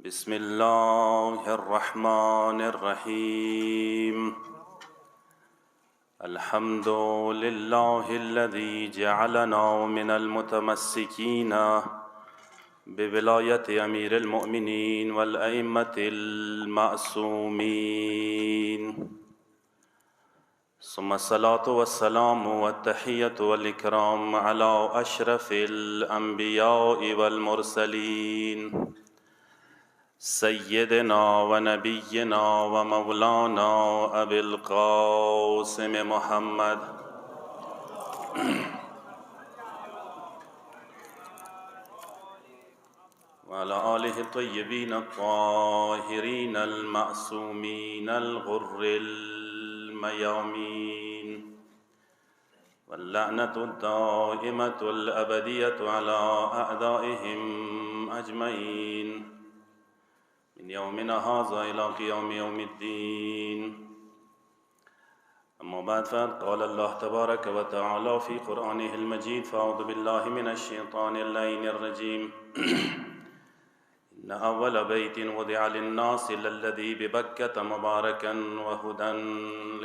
بسم الله الرحمن الرحيم الحمد لله الذي جعلنا من المتمسكين بولاية أمير المؤمنين والأئمة المعصومين، ثم الصلاة والسلام والتحية والإكرام على أشرف الأنبياء والمرسلين سيدنا ونبينا ومولانا أبي القاسم محمد وعلى آله الطيبين الطاهرين المعصومين الغر الميامين، واللعنة الدائمة الأبدية على أعدائهم أجمعين من يومنا هذا إلى قيام يوم الدين. أما بعد، فقد قال الله تبارك وتعالى في قرآنه المجيد: فأعوذ بالله من الشيطان اللعين الرجيم إن أول بيت وضع للناس للذي ببكة مباركا وهدى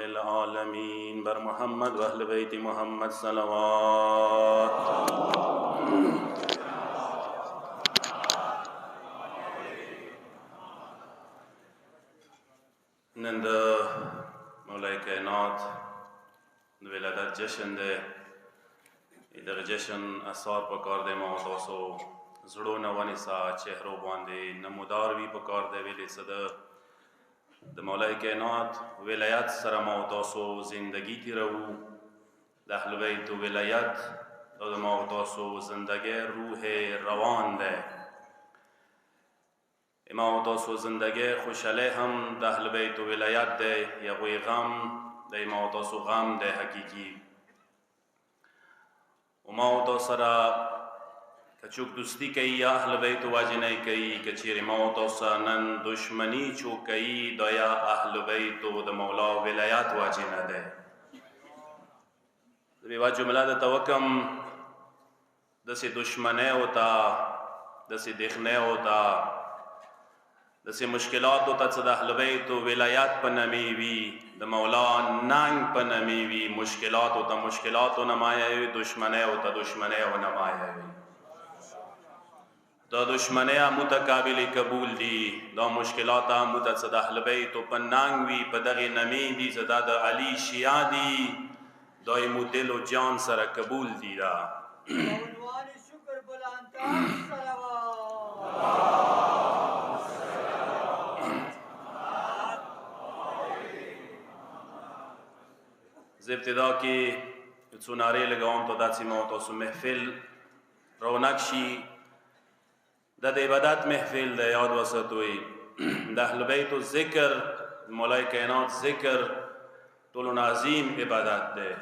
للعالمين. بر محمد وأهل بيت محمد صلوات. نن د مولای کائنات د ولادت جشن دی. دغه جشن اثار په کار دی ما تاسو زړونه ونیسه، چهرو باندې نمودار وي په کار دی ویلې څه د مولای کائنات ولایت سره ما تاسو زندگی تیرو. د اهل بیت ولایت د ما تاسو زندگی روح روان دی. ما تاسو زندگی خوشحالی هم د اهل بیت ولایت دی، یغوی غم د ما تاسو غم دی حقیقی. و ما تاسو سره کچوک دوستی کوي یا اهل بیت واجنی کوي، کچیر ما تاسو نن دشمنی چو کوي دا یا اهل بیت د مولا ولایت واجنه دی. بیوا جمله د توکم دسی دشمنی ہوتا، دسی دخنی ہوتا، دسی مشکلات ہوتا څه د اهل بیت ولایت په نامې وي، د مولا ننګ په نامې وي. مشکلات ہوتا مشکلات و نمایه وي، دشمنی ہوتا دشمنی و نمایه وي. دا دشمنی متقابل قبول دی، دا مشکلات مت څه د اهل بیت په ننګ وي، په دغه نامې دي زدا د علی شیعه دي، دای مو دل و جان سره قبول دی. دا عنوان شکر بلندتر صلوات. ز ابتدا کې څو نارې لګوم ته داسې ما تاسو محفل رونق شي. د عبادت محفل د یاد وساتوي د اهل بیت ذکر مولای کائنات ذکر ټولو عظیم عبادت دی.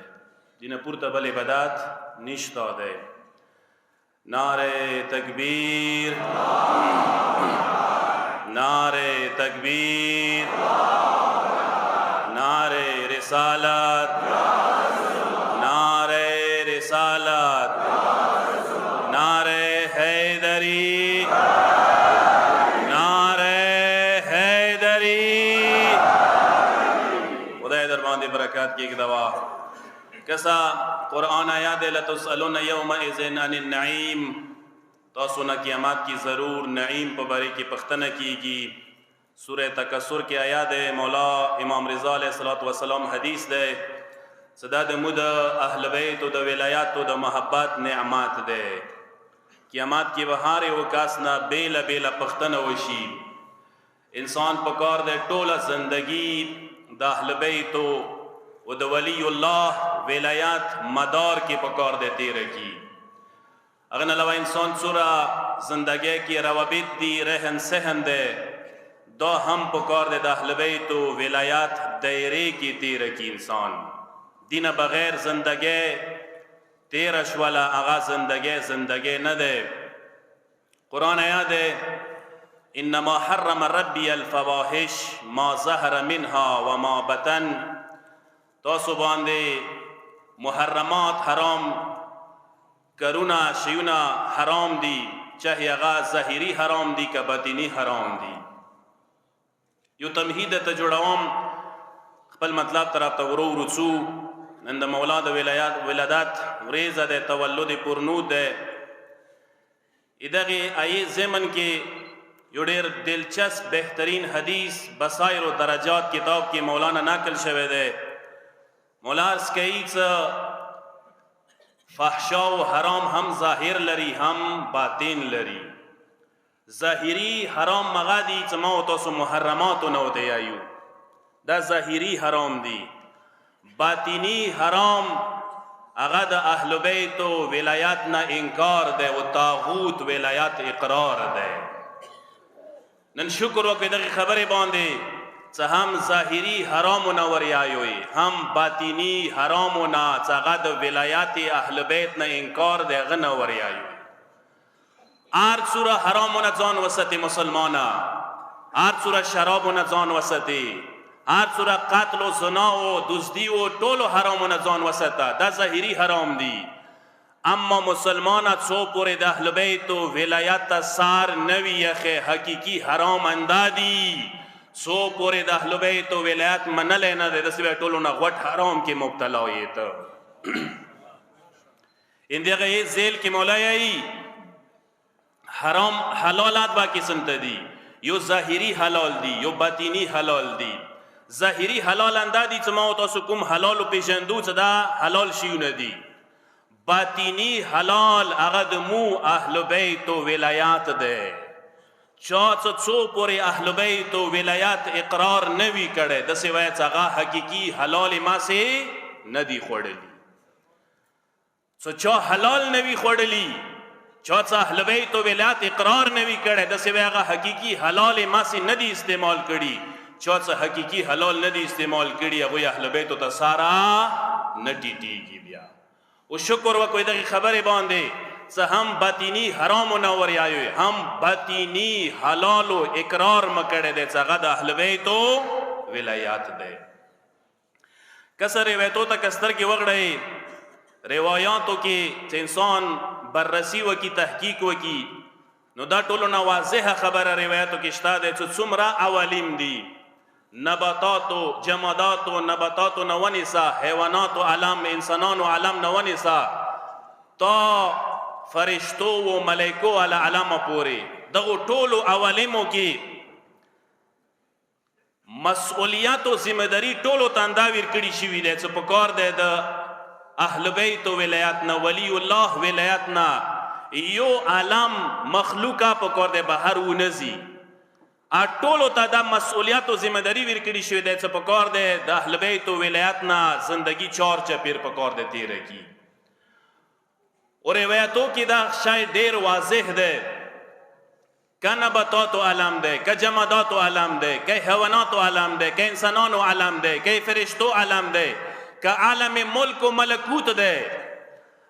دینه پورته بل عبادت نشته دی. نعره تکبیر، نعره تکبیر، نعره رسالت، نعره رسالت، نعره حیدری، نعره حیدری. خدای در باندې برکات کی دوا. کسا قرآن آیات لتسألون یومئذ عن النعیم، تاسو نه قیامت کی ضرور نعیم په باره کې پختنه کیږي. سورہ تکسر کی آیات مولا امام رضا علیہ الصلوۃ والسلام حدیث دے صدا د مود اهل بیت د ولایات د محبت نعمت دے. قیامت کی بهار او کاسنا بیل بیل پختنه وشي. انسان پکار دے ټوله زندگی د اهل بیت او د ولی الله ولایات مدار کی پکار دے تیر کی. اغن علاوه انسان سورہ زندگی کی روابط دی، رہن سہن دے، دا ہم پکار دے دا اہل بیت و ولایات دائرے کی تیر کی. انسان دین بغیر زندگی تیر شوالا آغا زندگی نہ دے. قرآن آیات ہے انما حرم ربی الفواحش ما ظہر منها وما بطن. تاسو باندے محرمات حرام کرونا شیونا حرام دی چاہے هغه ظاهري حرام دي که باطني حرام دي. یو تمهید ته جوړوم خپل مطلب طرف ته ورو ورڅو. نن د مولا د ولادت ورځ د تولد پرنود ده. دغه آیې ضمن کې یو ډېر دلچسپ بهترین حدیث بصائر و درجات کتاب کې مولانا نقل شوی دی. مولا عرض کوي چې فحشا و حرام هم ظاهر لري هم باطن لري. ظاهري حرام مغا دي چې ما او تاسو محرماتو نه وته یایو، دا ظاهري حرام دي. باطني حرام هغه د اهل بیت و ولایت نه انکار دی او طاغوت ولایت اقرار دی. نن شکر وکړئ دغه خبرې باندې چې هم ظاهري حرامونه وریایوي هم باطني حرامونه چې هغه د ولایت اهل بیت نه انکار دی هغه نه وریایوي. هر څوره حرامونه ځان وساتي مسلمانه، هر څوره شرابونه ځان وساتي، هر څوره قتل و زنا و دزدي و ټولو حرامونه ځان وساته، دا ظاهري حرام دي. اما مسلمانه څو پورې د اهل بیت و ولایت ته سار نوي یخې حقیقي حرام اندادي، څو پورې د اهل بیت و ولایت منلی نه دی داسې به ټولو نه غوټ حرام کې مبتلا یې ته. ان دغه یې ذیل کې مولا یایي حرام حلالات با قسم ته دي، یو ظاهري حلال دي یو باطني حلال دي. ظاهري حلال اندادي چې ما او تاسو کوم حلال پیژندو چې دا حلال شیونه دي. باطني حلال هغه د مو اهل بیت و ولایات ده. چا څو پورې اهل بیت و ولایات اقرار نوي کړي د سوای چې هغه حقيقي حلال ما سي ندي خوړلي. چا حلال نوي خوړلي، چا څه اهل بیت و ولایات اقرار نوي کړي د سوای هغه حقيقي حلال ما سي ندي استعمال کړي. چا څه حقيقي حلال ندي استعمال کړي هغه اهل بیت ته سارا نټیږي بیا. او شکر وکوي دغه خبره باندې چې هم باطني حرام نه وریایوي هم باطني حلال او اقرار مکړه دې څنګه د اهل بیت او ولایات ده. کسر روایتو ته کستر کې وغړې روایتو کې چې انسان بررسي وکي تحقیق وکي نو دا ټولو نه واضحه خبره روایتو کې شته ده چې څومره عوالم دي، نباتات و جمادات و نباتات و نونسا، حیوانات و علم، انسانان و علم نونسا تا فرشتو و ملائکو علی علم پوری دغو ټولو عوالمو کې مسئولیت و ذمہداری ټولو تنداویر کړي شوي دی چې په کار دی د اهل بیت و ولایت نه ولی الله ولایت نه یو عالم مخلوقه په کار دی بهر ونزي ټولو ته دا مسئولیت و ذمہداری ورکړي شوی دی چې په کار دی د اهل بیت و ولایت نه زندگی چار چپیر په کار دی تیره کی. اور روایتو کې دا شاید ډیر واضح دی که نباتات و علم دی که جمادات و علم دی که حیوانات و علم دی که انسانان و علم دی که فرشتو علم دی که عالم ملک و ملکوت دی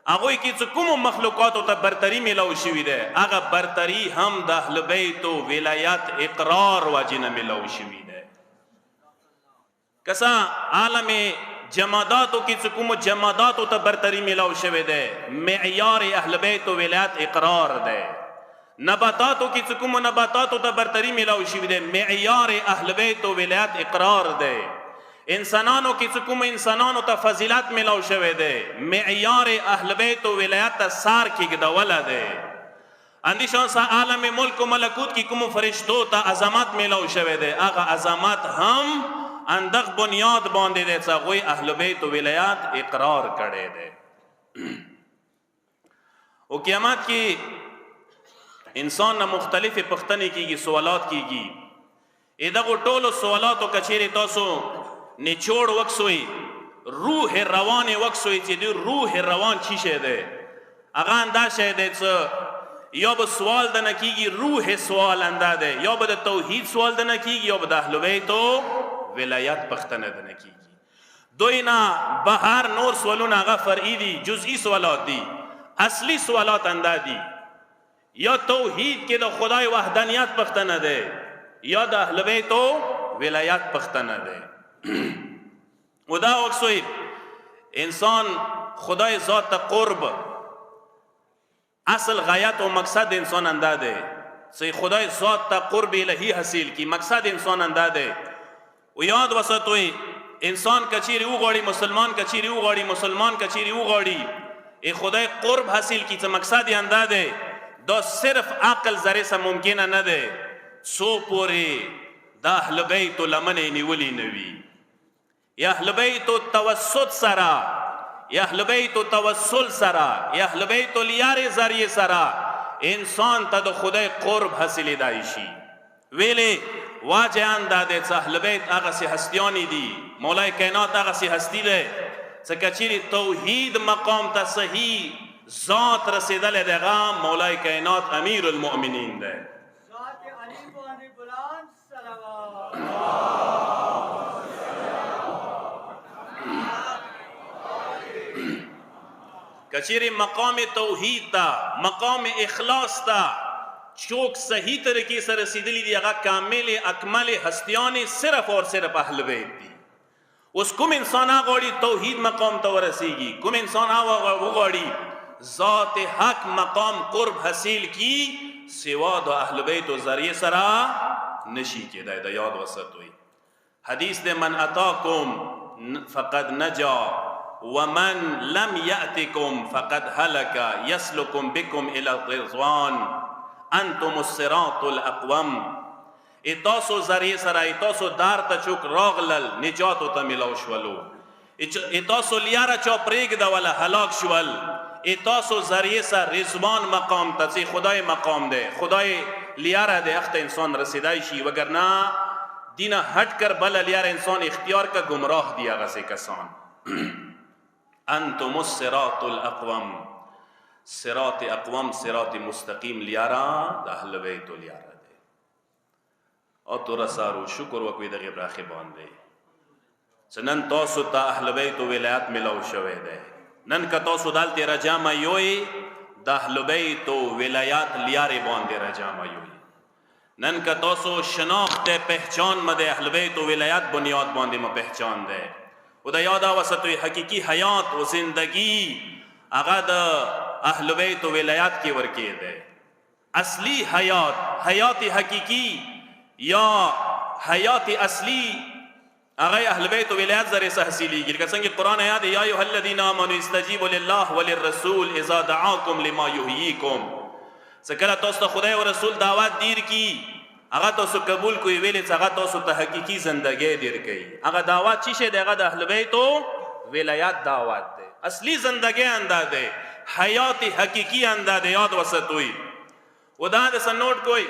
هغوی کې چې کومو مخلوقاتو ته برتري میلاو شوي دی هغه برتري هم د اهل بیت و ولایت اقرار واجب نه میلاو شوي دی. کسا عالم جماداتو کې چې کومو جماداتو ته برتري میلاو شوی دی معیار اهل بیت و ولایت اقرار دی. نباتاتو کې چې کومو نباتاتو ته برتري میلاو شوی دی معیار اهل بیت و ولایت اقرار دی. انسانانو کې چې کوم انسانانو ته فضیلت میلاو شوی دی معیار اهل بیت و ولایت ته سار کېږدوله دی. اندیشان سا عالم ملک و ملکوت کې کوم فرشتو ته عظمت میلاو شوی دی هغه عظمت هم اندغ بنیاد باندې دی چې هغوی اهل بیت و ولایت اقرار کړی دی. او قیامت کې انسان نه مختلفې پوښتنې کېږي سوالات کېږي. دغو ټولو سوالاتو که چیرې تاسو نچوڑ وکسوی روح روان وکسوی چې دی روح روان چی شی دی هغه اندا شی دی چې یا به سوال د نه کېږي روح سوال اندا دی یا به د توحید سوال د نه کېږي یا به د اهل بیت و ولایت پوښتنه د نه کېږي. دوی نه بهر نور سوالونه هغه فرعي دي جزئی سوالات دي. اصلي سوالات اندا دي یا توحید کې د خدای وحدانیت پوښتنه دی یا د اهل بیت و ولایت پوښتنه دی. و دا وکسوی انسان خدای ذات قرب اصل غایت و مقصد انسان انده ده سی خدای ذات تا قرب الهی حاصل کی مقصد انسان انده ده و یاد وسطوی انسان کچیری او غاړي مسلمان کچیری او غاړي مسلمان کچیری او غاړي ای خدای قرب حاصل کی څه مقصد یې انده ده دا صرف عقل ذره سره ممکنه نه ده سو پوری دا اهل بیت لمنې نیولی نوی یا اهل بیت توسط سرا یا اهل بیت توسل سرا یا اهل بیت لیار ذریعه سرا انسان ته د خدای قرب حاصل دی شي ویلې واجهان دا د اهل بیت هغه سي هستیانی دي مولای کائنات هغه سي هستی ده څنګه چې توحید مقام ته صحیح ذات رسیدل دغه مولای کائنات امیر المؤمنین ده ذات علی باندې بلند صلوات کچیری مقام توحید تا مقام اخلاص تا چوک صحیح طریقے سے رسیدلی دی اگا کامل اکمل ہستیانی صرف اور صرف اہل بیت دی اس کم انسان آگوڑی توحید مقام تو رسیگی کم انسان آگوڑی ذات حق مقام قرب حاصل کی سوا دو اہل بیت و ذریعہ سرا نشی کے دا یاد وسط ہوئی حدیث دے من اتاکم فقد نجا ومن لم يأتكم فقد هلك يسلكم بكم إلى الرضوان أنتم الصراط الأقوم اتاسو ذریعہ سرا اتاسو دار تا چوک راغلل نجاتو تا ملاو شولو اتاسو لیارا چو پریگ دا والا حلاک شول اتاسو ذریعہ سا رضوان مقام تا سی خدای مقام دے خدای لیارا دے اخت انسان رسیدائی شی وگرنا دینا ہٹ کر بلا لیارا انسان اختیار کا گمراہ دیا غسی کسان انتم الصراط الاقوم صراط اقوم صراط مستقیم لیارا دا اہل بیت لیارا دے اور تو رسارو شکر وکوی دا غیب راخی باندے سنن توسو تا اہل بیت ولایت ملو شوے دے نن کا توسو دالتی رجامہ یوئی دا اہل بیت ولایت لیارے باندے رجامہ یوئی نن کا توسو شناخت پہچان مدے اہل بیت ولایت بنیاد باندے میں پہچان دے و دا یادا وسطوی حقیقی حیات و زندگی اگا دا اہل بیت و ولایات کی ورکی دے اصلی حیات حقیقی یا حیات اصلی اگا اہل بیت و ولایات ذریعہ سے حسیلی گی لیکن سنگی قرآن آیات یا ایوہ الذین آمنوا استجیبوا للہ وللرسول اذا دعاکم لما یحییکم سکلہ توسط خدای و رسول دعوات دیر کی اگا تو سو قبول کوئی ویلی اگا تو سو تحقیقی زندگی دیر کئی اگا دعوات چیشے دے اگا دا اہل بیت و ولایات دعوات دے اصلی زندگی اندہ دے حیات حقیقی اندہ دے یاد وسط ہوئی و دا دسا نوٹ کوئی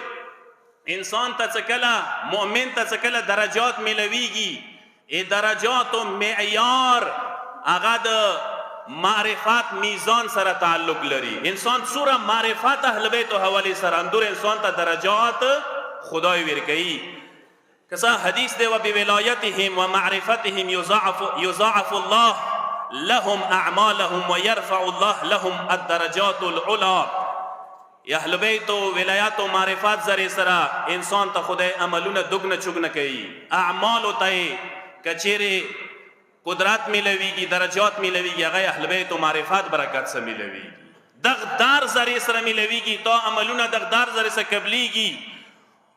انسان تا چکلا مؤمن تا چکلا درجات ملویگی ای درجات و معیار اگا دا معرفات میزان سر تعلق لری انسان سورا معرفات اہل بیت و حوالی سر اندور انسان تا درجات خدای ورکی کسا حدیث دے و بولایتهم و معرفتهم یضاعف اللہ لهم اعمالهم و یرفع اللہ لهم الدرجات العلا یا اہل بیت و ولایات و معرفات ذریعہ سرا انسان تا خدای عملون دگن چگن کئی اعمال و تای کچیر قدرات ملویگی درجات ملویگی اگای اہل بیت و معرفات برکات سے ملویگی دغدار ذریعہ سرا ملویگی تو عملون دغدار ذریعہ سے قبلیگی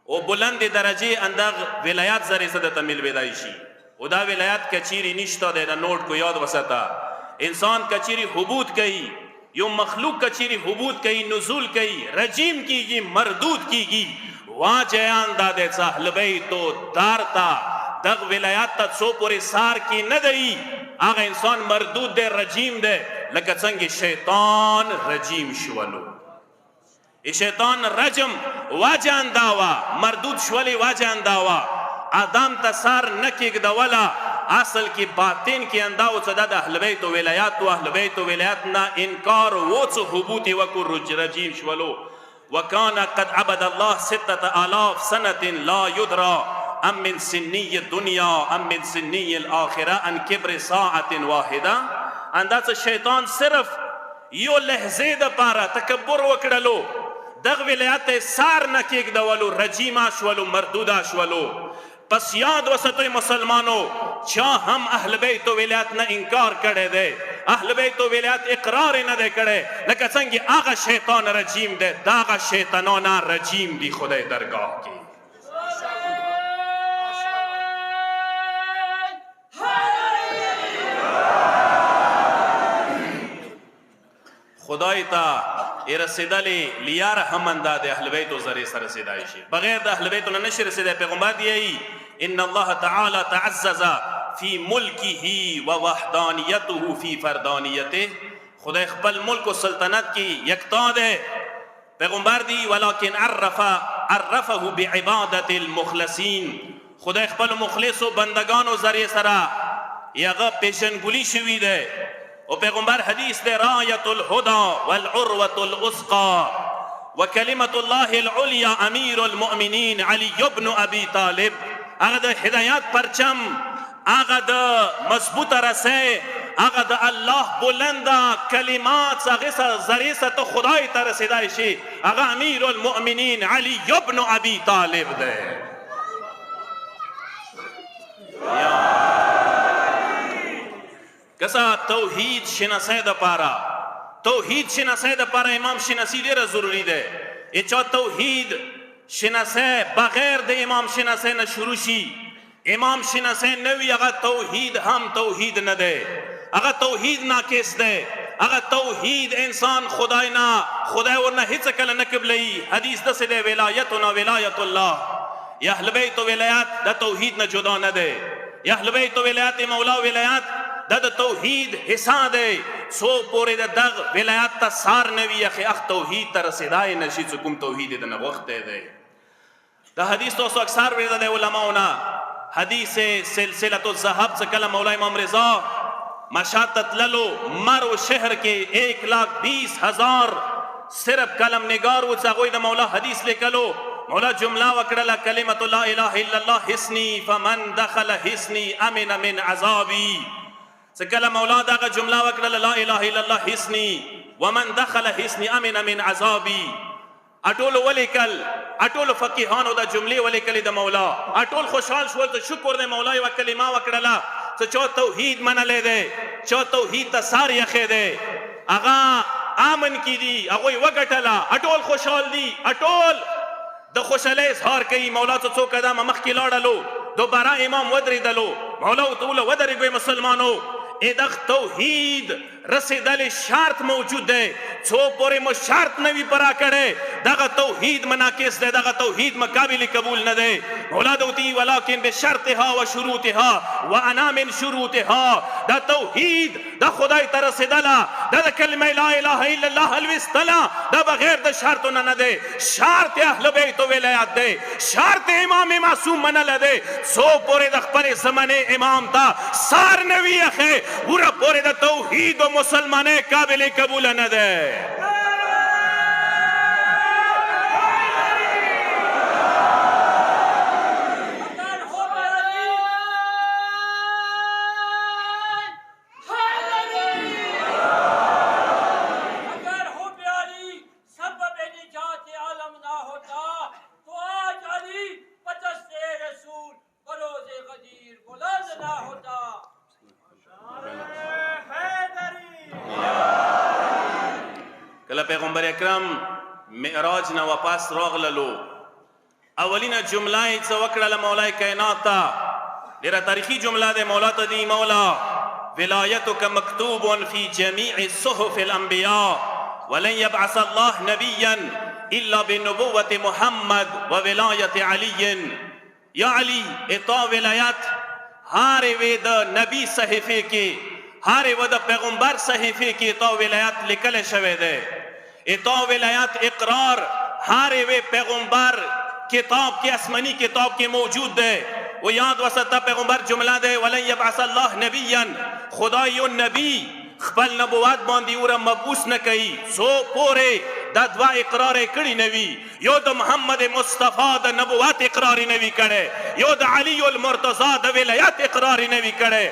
او بلند درجه اندغ ولایات ذریعہ سے دتا مل بیدائشی او دا ولایات کچیری نشتا دے دا نوٹ کو یاد وسطا انسان کچیری حبود کئی یو مخلوق کچیری حبود کئی نزول کئی رجیم کی گی مردود کی گی واجیان دا دے اہل بیت و دارتا دغ ولایات تا سو پوری سار کی ندئی آگا انسان مردود دے رجیم دے لکہ سنگی شیطان رجیم شولو شیطان رجم واجہ انداوا مردود شولی واجہ انداوا آدم تسار نکیگ دولا اصل کی باطن کی انداو صدد اہل بیت و ولایات و اہل بیت و ولایاتنا انکار وچ حبوتی وکو رجیم شولو وکانا قد عبد اللہ 6000 سنت لا یدرا ام من سنی الدنیا ام من سنی الاخرہ ان کبر ساعت واحدہ انداز شیطان صرف یو لحظے دا پارا تکبر وکڑلو دغ ولایت سار نکیگ دولو رجیما شولو مردودا شولو پس یاد وسطوی مسلمانو چاہ ہم اہل بیت و ولایت نہ انکار کرے دے اهل بیت و ولایت اقرار نه دی کړی لکه څنګه هغه شیطان رجیم دی دا هغه شیطانان رجیم دی خدای درگاه کې. خدای ته رسیدلې لیار همنده د اهل بیت و ذریعه سره رسیدای شي بغیر د اهل بیت نه نشي رسیدای. پیغمبر دی ان الله تعالی تعزز فی ملکه و وحدانیته فی فردانیته. خدای خپل ملک و سلطنت کی یکتا ده. پیغمبر دی ولکن عرفه بعبادت المخلصین. خدای خپل مخلص و بندگان و ذریعه سره یغه پیشنگولی شوی ده. و پیغمبر حدیث ده رایت الهدى والعروة الاسقى وكلمة الله العليا امیر المؤمنین علی ابن ابی طالب. هغه د هدایت پرچم، هغه د مضبوط رسه، هغه د الله بلند کلمات هغه ذریعه ته خدای ته رسیدای شي. هغه امیر المؤمنین علی ابن ابی طالب ده. کسا توحید شناسه د پاره، توحید شناسه د پاره امام شناسی ډیره ضروری ده. اچا توحید شناسه بغیر د امام شناسه نه شروع شي، امام شناسه نوی هغه توحید هم توحید نه ده، هغه توحید ناقص ده. هغه توحید انسان خدای نه، خدای ورنه هیڅ کله نه قبلي. حدیث د سده ولایتنا ولایت الله. یا اهل بیت ولایت د توحید نه جدا نه ده. یا اهل بیت ولایت مولا ولایت د توحید حصہ ده. سو پورې د دغ ولایت ته سار نوی اخی اخ توحید ته رسیدای نشي. څه کوم توحید د نه وخت ده. دا حدیث تو اکثر ورته د علماءنا حدیث سلسلہ الذهب سے کلم مولا امام رضا مشاتت للو مرو شہر کے 1,20,000 صرف کلم نگار و چاگوی دا مولا حدیث لکلو. مولا جملہ وکڑلا کلمت لا الہ الا اللہ حسنی فمن دخل حسنی امن من عذابی. سکلم مولا دا جملہ وکڑلا لا الہ الا اللہ حسنی ومن دخل حسنی امن من عذابی. اٹول ولیکل اٹول فقیحانو دا جملے ولیکل دا مولا اٹول خوشحال شول تو شکر دے مولا و کلمہ وکڑلا تو چو توحید منلے دے، چو توحید تا ساری اخے دے. اغا آمن کی دی اگوی وگٹلا اٹول خوشحال دی. اٹول دا خوشحالے اظہار کئی مولا تو چو قدام مخ کی لاڑلو دوبارہ امام ودری دلو مولا تو ودری گوی مسلمانو. ادخ توحید رسیدل شرط موجود ہے. چو پورے مو شرط نوی پرا کرے دغا توحید مناقص دے، دغا توحید مقابل قبول نہ دے. مولا دوتی ولیکن بشرطها و شروطها و انا من شروطها. دا توحید دا خدای تر رسیدلا دا کلمہ لا الہ الا اللہ الوستلا دا بغیر دا شرط نہ دے. شرط اہل بیت و ولایت دے، شرط امام معصوم منل دے. سو پورے دا خبر زمانے امام تا سار نوی اخے پورا پورے دا توحید و مسلمانے قابل قبول نہ دے. کله پیغمبر اکرم معراج نه واپس راغللو اولینه جمله یې څه وکړله مولای کائنات ته ډېره تاریخي جمله ده. مولا ته دی مولا ولایتک مکتوب فی جمیع صحف الانبیاء ولن یبعث الله نبیا الا بنبوة محمد و ولایت علی. یا علی اتا ولایت ہار وید نبی صحیفے کی ہار ود پیغمبر صحیفے کی اتا ولایت لکل شوے دے. اتا ولایت اقرار ہار وے پیغمبر کتاب کی اسمانی کتاب کی موجود دے. وہ یاد وسطا پیغمبر جملہ دے ولن یبعث اللہ نبیا خدای نبی خپل نبوات باندې اور مبعوث نه کوي. سو پورې دا دوا اقرار کړي نوی. یو د محمد مصطفی د نبوات اقرار نوی کړي، یو د علی المرتضی د ولایت اقرار نوی کړي.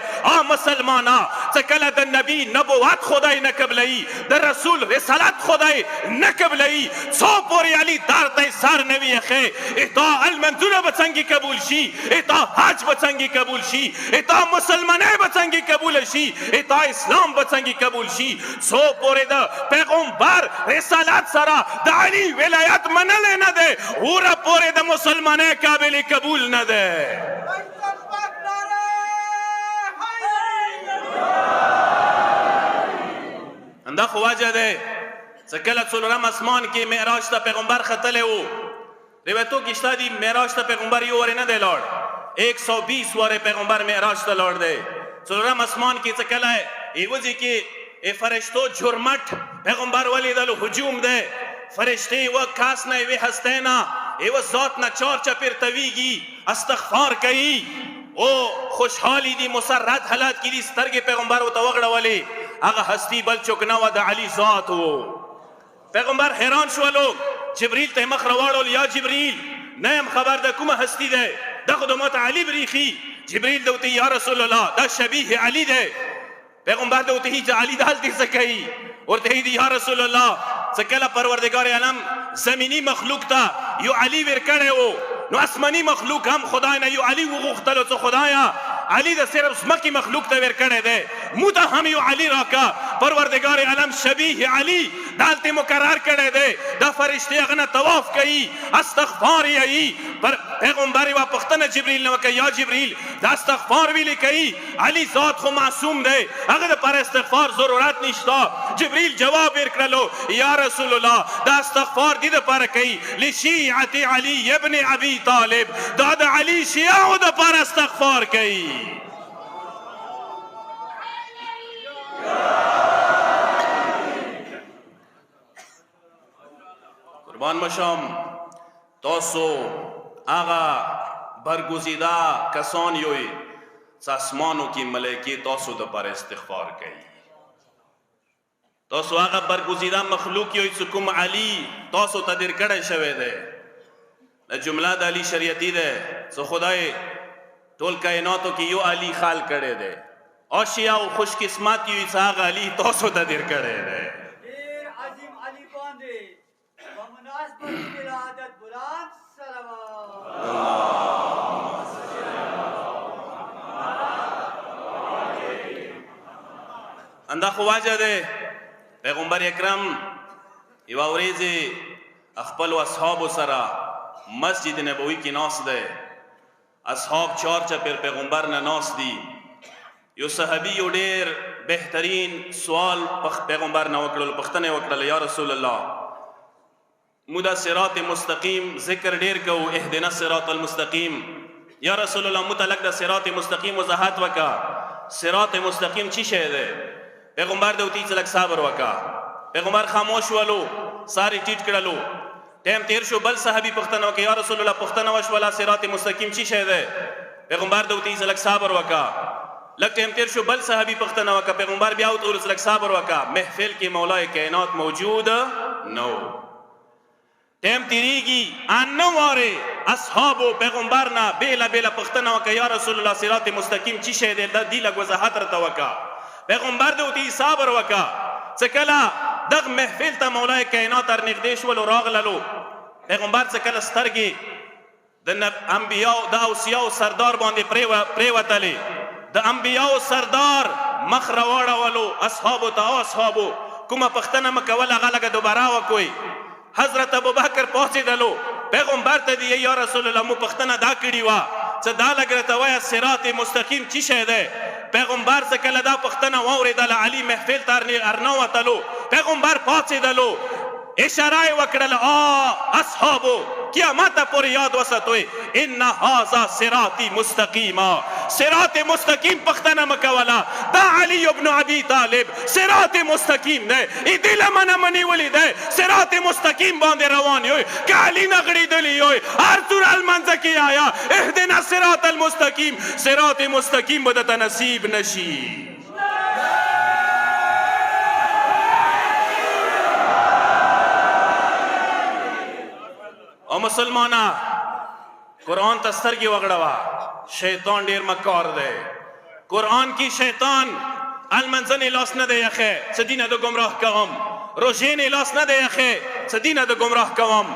مسلمانا څکله د نبی نبوت خدای نه قبلوي د رسول رسالت خدای نه قبلوي څو پورې علي دار ته سر نه وي اخی اتا المنظوره به څنګه قبول شي اتا حج به څنګه قبول شي اتا مسلمانۍ به څنګه قبول شي اتا اسلام به څنګه قبول شي څو پورې د پیغمبر رسالت سره د علي ولایت منلی نه دی اوره پورې د مسلمانۍ قابل قبول نه دی همدا خو وجه دی چې کله څلورم اسمان کې معراج ته پیغمبر ختلی و روایتو کې شته دي معراج ته پیغمبر یو وارې نه دی لاړ 120 وارې پیغمبر معراج ته لاړ دی څلورم اسمان کې چې کله ایوځي کې فرشتو جرمټ پیغمبر ولیدلو هجوم دی فرشتې و کاس نه یوې هستۍ نه ایوه ذات نه چار چپېر تویږي استغفار کوي او خوشحالی دی مسرت حالات کې دي سترګې پیغمبر ورته وغړولې هغه هستی بل چوک نه وه د علي ذات و پیغمبر حیران شولو جبریل ته مخ راواړول یا جبریل نه یم خبر د کومه هستی دی دا خو د ماته علي بریښي جبریل ته وتهیي یا رسول الله دا شبیه علي دی پیغمبر ته وتهیي چې علي دهلته څه کوي ورته ویي یا رسول الله څه کله پروردګار عالم زمینی مخلوق ته یو علي ورکړی و نو آسماني مخلوق هم خدای نه یو علي وغوښتلو څه خدایه علي د صرف ځمکې مخلوق ته ورکړی دی مو ته هم یو علي راکه پروردګار عالم شبیه علي دالته مقرر کړی دی دا فرشتې هغه نه طواف کوي استغفار یې پیغمبر یوه پوښتنه جبریل نه وکړه یا جبریل دا استغفار ویلې کوي علي ذات خو معصوم دی هغه دپاره استغفار ضرورت نشته جبریل جواب ورکړلو یا رسول الله دا استغفار دې دپاره کوي لشیعة علي ابن ابي طالب دا د علي شیعو دپاره استغفار کوي قربان مشم تاسو هغه برگزیده کسان یوی چې اسمانو کې ملایکې تاسو دپاره استغفار کوي تاسو هغه برگزیده مخلوق یوی چې کوم علي تاسو ته در کړی شوی دی د جمله د علي شریعتي دی چې خدای ټول کائناتو کې یو علي خال کړی دی اشیا او خوش قسمت یوی چې هغه علي تاسو ته در کړی دی ډېر عظیم علي باندې بمناسبت ولادت بلند صلوات اندا خو واجه دی پیغمبر اکرم یوه ورځې خپلو اصحابو سره مسجد نبوي کې ناست دی اصحاب چار چپېر پیغمبر نه ناست دي یو صحابي یو ډېر بهترین سوال پیغمبر نه وکړل پوښتنه یې وکړله یا رسول الله موږ د صراط مستقیم ذکر ډېر کوو اهدنا الصراط المستقیم یا رسول الله موږ ته لږ د صراط مستقیم وضاحت وکړه صراط مستقیم چی شی دی پیغمبر د وتی چې لږ صبر وکړه پیغمبر خاموش ولو ساری ټیټ کړلو ټیم تیر شو بل صحابي پوښتنه وکړه یا رسول الله پوښتنه وشوله صراط مستقیم چی شی دی پیغمبر د وتی چې لږ صبر وکړه لږ ټیم تیر شو بل صحابي پوښتنه وکړه پیغمبر بیا ورته وویل چې لږ صبر وکړه محفل کې مولای کائنات موجود نه و ټیم تیریږي ان واره اصحابو پیغمبر نه بیله بیله پوښتنه وکړه یا رسول الله صراط مستقیم چی شی دی د دې لږ وضاحت راته وکړه پیغمبر د وتی صبر وکړه چې کله دغه محفل ته مولای کائنات ور نږدې شولو راغللو پیغمبر چې کله سترګې د انبیاو د اوصیاو سردار باندې پرېوتلې د انبیاو سردار مخ راواړولو اصحابو ته اصحابو کومه پوښتنه مه کوله هغه لږه دوباره وکوئ حضرت ابوبکر پوهڅېدلو پیغمبر ته دی یا رسول الله مو پوښتنه دا کړې وه چې دا لږ راته وایه صراط مستقیم چی شی دی پیغمبر څه کله دا پوښتنه واورېدله علي محفل ته ارنوتلو پیغمبر پاڅېدلو اشاره یې وکړله اصحابو قیامت پورې یاد وساتئ ان هذا صراطي مستقیما صراط مستقیم پوښتنه مه کوله دا علي ابن ابي طالب صراط مستقیم دی دې له منه منیولي دی صراط مستقیم باندې روان یوی که علي نه غړېدلی یوی هر څومره لمانځه کې آیا اهدنا الصراط المستقیم صراط مستقیم به درته نصیب نشي او مسلمانا قرآن ته سترګې وغړوه شیطان ډیر مکار دی قرآن کی شیطان المنځنې لاس نه دی یخی څه دینه د ګمراه کوم روژې نه لاس نه دی یخی څه دینه د ګمراه کوم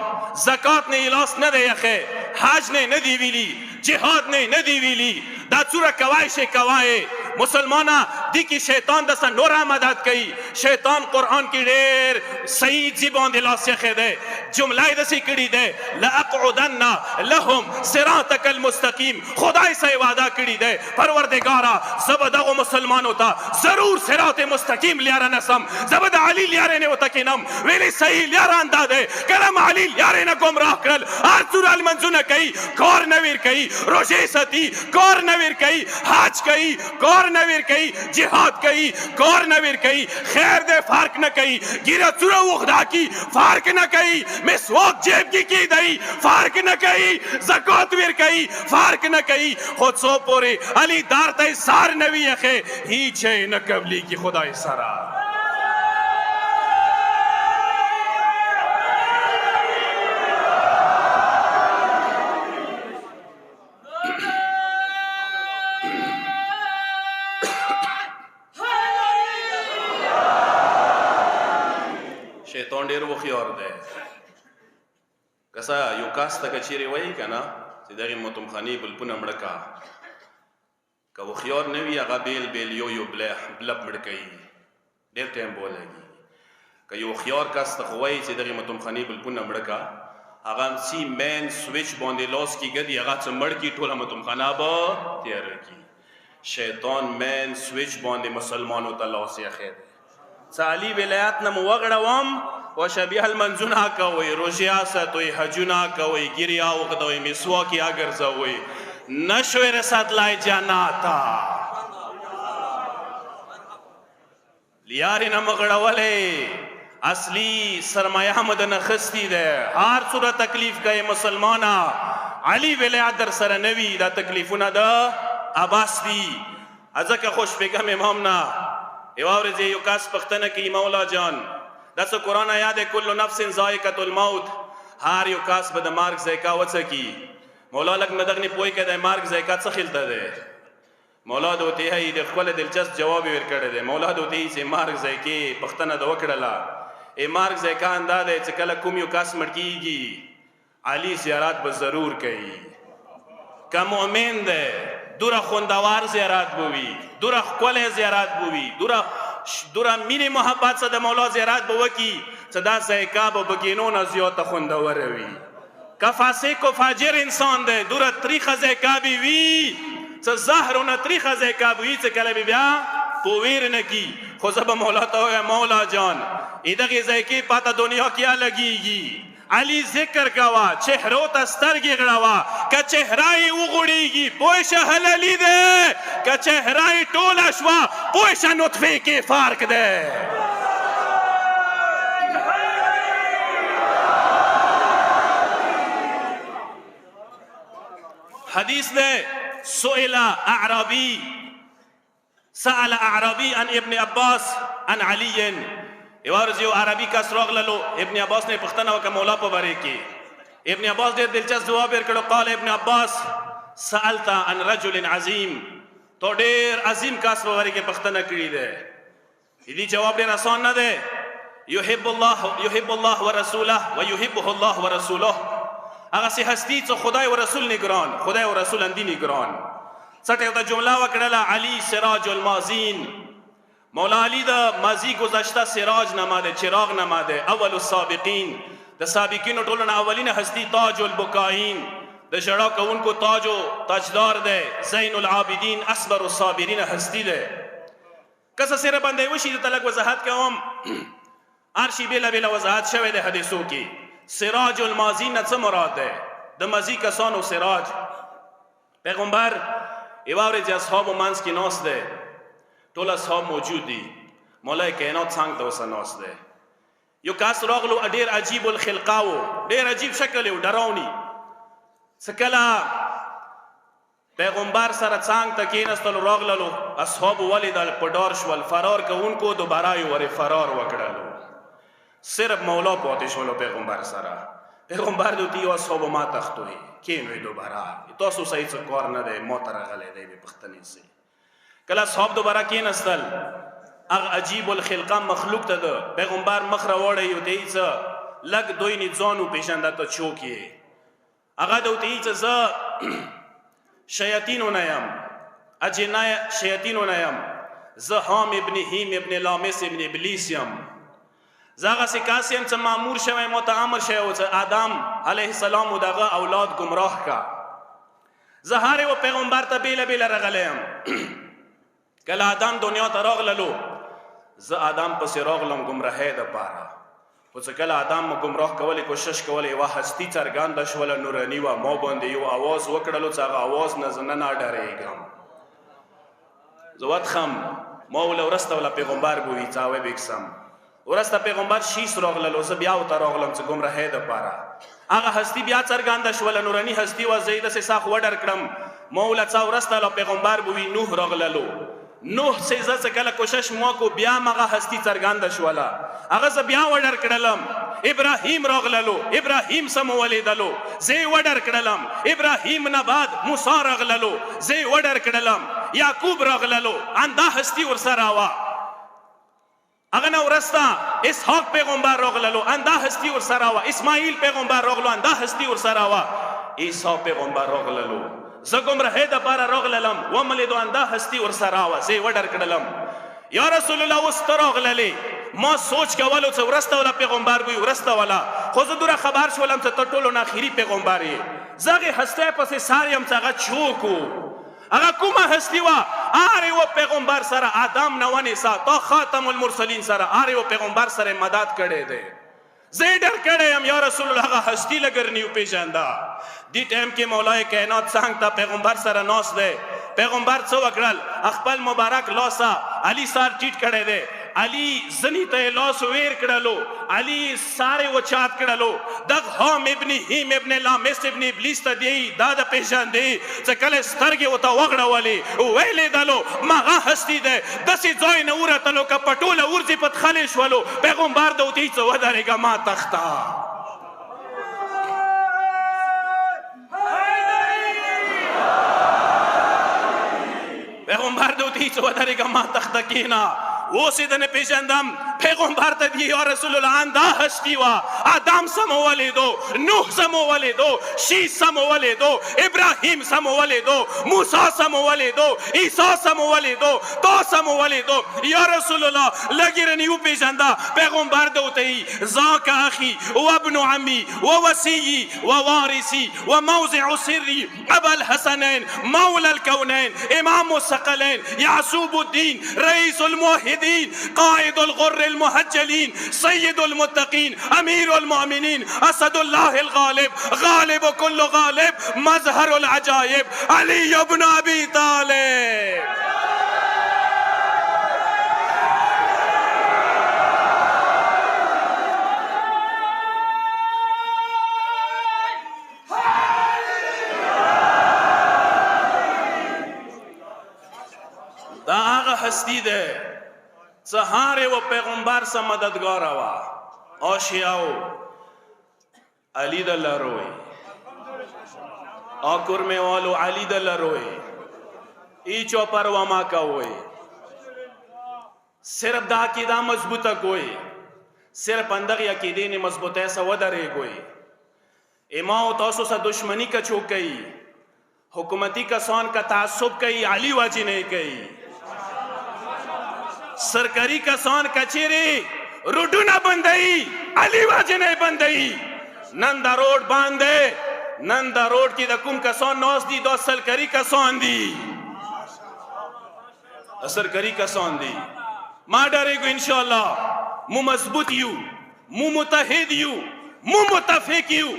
زکات نه لاس نه دی یخی حج نه دی ویلی جهاد نه دی ویلی دا څوره کوای شي کوای مسلمانا دی کی شیطان دسا نورا مدد کئی شیطان قرآن کی ډیر صحیح زبان دی لاس یخی دی جمله دسی کړي دی لأقعدن لهم صراطک المستقیم خدای سه وعده کړي دی پروردگارا زب دغه مسلمانو ته ضرور صراط مستقیم لیاره نسم زب د علی لیاره نه وتکینم ویلی صحیح لیاره انده دی کلم علی لیاره نه گمراه کړل هر څور المنځونه کوي کار نویر کوي روژې ساتي کار نویر کوي حج کوي کار نویر کوي جهاد کوي کار نویر کوي خیر دے فرق نہ کوي ګیره څوره وخدا کی فرق نہ کوي مسواک جیب کی دی فرق نہ کوي زکات ویر کوي فرق نہ کوي خود سو پوری علی دار ته سار نوی اخه هیڅ نه قبلی کی خدای سرا شیطان ډیر وخیار دی کسا یو کاس ته کچیرې وایي که نه چې دغې متمخانې بلپونه مړه کا که وخیار نه وي هغه بیل بیل یو بلب مړه کوي ډېر ټایم به ولګي که یو هوښیار کس ته خو وایي چې دغې متمخانې بلپونه مړه کا هغه سی مین سویچ باندې لاس کېږدي هغه څه مړ کړي ټوله متمخانه به تیاره کړي شیطان مین سویچ باندې مسلمانو ته لاس یخی دی څه علي ولایت نه مو وغړوم و شبیه المنځونه کوئ روژیا ساتئ حجونه کوئ ګیریا وغدوئ مسواکیا ګرځوئ نشوئ رساتلی جناتا لیارې نه مغړولی اصلي سرمایه مو د نخستی ده هر څوره تکلیف کوي مسلمانه علي ولایت در سره نه وي دا تکلیفونه د عباس دي ځکه خوشفقه امام نه یوه ورځ یو کس پوښتنه کوي مولا جان دا څه قرآن آیات دی کل نفس ذائقة الموت هر یو کس به د مرګ ذایقه وڅکي مولا لږ مې دغه نه پوهېږي د مرګ ذایقه څه خلته دی مولا د ورته یې د خپل دلچسپ جواب یې ورکړی دی مولا د ورته یې چې مرګ ذایقې پوښتنه د وکړله ای مرګ ذایقه اندا دی چې کله کوم یو کس مړ کېږي علي زیارت به ضرور کوي که مؤمن دی دوره خوندور زیارت به وي دوره ښکلی زیارت به وي دوره مینې محبت سره د مولا زیارت به وکړي چې دا ذایقه به بګینو نه زیاته خوندوره وي که فاسق و فاجر انسان دی دوره تریخه ذایقه به وي چې زهر نه تریخه ذایقه به وي چې کله به بیا په ویر نه کي خو زه به مولا ته ووایم مولا جان دغې ذایقې پاته دنیا کې لګېږي علی ذکر کوا چهرو ته سترګې غړوه که چهره یې وغوړېږي پوه شه حلالي دی که چهره یې ټوله شوه پوه شه نطفې کې فرق دی حدیث دی سئل اعرابی عن ابن عباس عن علی یوه ورځ یو عربي کس راغللو ابن عباس نه یې پوښتنه وکړه مولا په باره کې ابن عباس ډېر دلچسپ ځواب یې ورکړو قال ابن عباس سألت عن رجل عظیم تو ډېر عظیم کس په باره کې پوښتنه کړې ده دې جواب ډېر آسان نه دی یحب الله ورسوله ویحبه الله ورسوله هغسې هستي چې خدای و رسول نه ګران خدای و رسول اندي نه ګران څټ یو ته جمله وکړله علي سراج المازین مولا علی د ماضی گذشته سراج نما ده چراغ نما ده اول السابقین د سابقینو ټولو نه اولینه هستی تاج البکائین د ژړا کوونکو تاج و تاجدار ده زین العابدین اصبر الصابرین هستی ده کسه سره باندې وشي د تلک وضاحت کوم هر شي بیله بیله وضاحت شوی ده حدیثو کې سراج المازین نه څه مراد ده د ماضی کسانو سراج پیغمبر یوه ورځ اصحابو منځ کې ناست ده ټول اصحاب موجود دي مولای کائنات څنګ ته اوسه ناست دی یو کس راغلو ډېر عجیب الخلقه و ډېر عجیب شکل و ډراوني څه کله پیغمبر سره څنګ ته کېنستلو راغللو اصحابو ولیدل په ډار شول فرار کوونکو دوباره یې ورې فرار وکړلو صرف مولا پاتې شولو پیغمبر سره پیغمبر د ورته یو اصحابو ما تښتوئ کېنوئ دوباره تاسو صحیح څه کار نه دی ما ته راغلی دی بې پوښتنې سئ کله صحاب دوباره کېنستل هغه عجیب الخلقه مخلوق ته د پیغمبر مخ راوړی او ته یې څه لږ دوی نه ځان وپېژنده ته څوک یې هغه ته ورته یې څه زه شیاطینو نه یم اجنه شیاطینو نه یم زه حام ابن هیم ابن لامس ابن ابلیس یم زه هغسې کس یم څه مامور شوی ما ته امر شوی و چې آدم علیه السلام و دغه اولاد ګمراه کا زه هر یو پیغمبر ته بیله بیله راغلی یم کله آدم دنیا ته راغللو زه آدم پسې راغلم ګمراهۍ دپاره خو چې کله آدم مو ګمراه کولی کوشش کولی یوه هستي څرګنده شوله نوراني وه ما باندې یو اواز وکړلو چې هغه اواز نه زه نه ډارېږم زه ودخم ما وله ورسته وله پیغمبر بوي څاوی بکسم ورسته پیغمبر شیس راغللو زه بیا ورته راغلم چې ګمراهۍ دپاره هغه هستي بیا څرګنده شوله نوراني هستي وه زه یې داسې ساخ وډر کړم ما وله څه ورسته له پیغمبر بوي نوح راغللو نوح سے زه څه کله کوشش ما کو بیا مغه هستی څرګنده شوله هغه زه بیا وډر کړلم ابراهیم راغللو ابراهیم سم ولیدلو زه وډر کړلم ابراهیم نه بعد موسی راغللو زه وډر کړلم یعقوب راغللو انده هستی ورسره وه هغه نه ورسته اسحاق پیغمبر راغللو انده هستی ورسره وه اسماعیل پیغمبر راغلو انده هستی ورسره وه عیسی پیغمبر راغللو زه ګمراهۍ دپاره راغللم وملیدو انده هستي ورسره وه زه یې وډر کړلم یا رسول الله اوس ته راغللې ما سوچ کولو چې ورسته وله پیغمبر وي ورسته وله خو زه دومره خبر شولم چې ته ټولو نه اخري پیغمبر یې زه هغې هستۍ پسې سار یم چې هغه څوک و هغه کومه هستي وه هر یوه پیغمبر سره آدم نه ونیسه تا خاتم المرسلین سره هر یوه پیغمبر سره مدد کړی دی زه یې ډر کړی یم یا رسول الله هغه هستي لږ نه وپېژنده دی ټایم کې مولای کائنات څنګ ته پیغمبر سره ناست دی پیغمبر څه وکړل خپل مبارک لاسه علي سار ټیټ کړی دی علي زنی ته یې لاس ویر کړلو علي سارې وچات کړلو دغ حام ابن هیم ابن لامس ابن ابلیس ته دی دا د پېژندې چې کله سترګې ورته وغړولې ویلېدلو مغه هستي دی داسې ځای نه ووتلو که په ټوله ورځې په تخلې شولو پیغمبر د ورته څه ودرېږه ما تخته پیغمبر د ورته څه ودرېږه ما تخته کېنه اوس یې د نه پېژندم پیغمبر ته دی یا رسول الله انده هستي وه آدم سم ولیدو نوح سم ولیدو شیس سم ولیدو ابراهیم سم ولیدو موسی سم ولیدو عیسی سم ولیدو تا سم ولیدو یا رسول الله لږ یې رانه وپېژنده پیغمبر د ورته یي ذاک اخي وابن عمي ووسيي ووارثي وموضع سري ابا الحسنين مولى الكونين امام الثقلين يعصوب الدين رئيس الموحدين قائد الغر المهجلين سيد المتقين امير المؤمنين اسد الله الغالب غالب كل غالب مظهر العجائب علي بن ابي طالب دا هغه هستی ده څه هر یوه پیغمبر څه مددګاره وه آشیاو علی د لروی آکرمه والو علی د لروی ایچو پروا ما کوئی صرف دا عقیده مضبوطه کوئی صرف اندغی عقیده نه مضبوطه سه ودرېږئ اماو تاسو سره دشمنی کا چوک کوي حکومتی کسان کا تعصب کوي علی واجی نه کوي سرکاری کسان کچېرې روډونه بندوي علي واجې نه بندوي نن دا روډ بند دی نن دا روډ کې د کوم کسان ناست دي دا سرکاری کسان دي سرکاری کسان دي ما ډارېږو انشاءالله مو مضبوط یو مو متحد یو مو متفق یو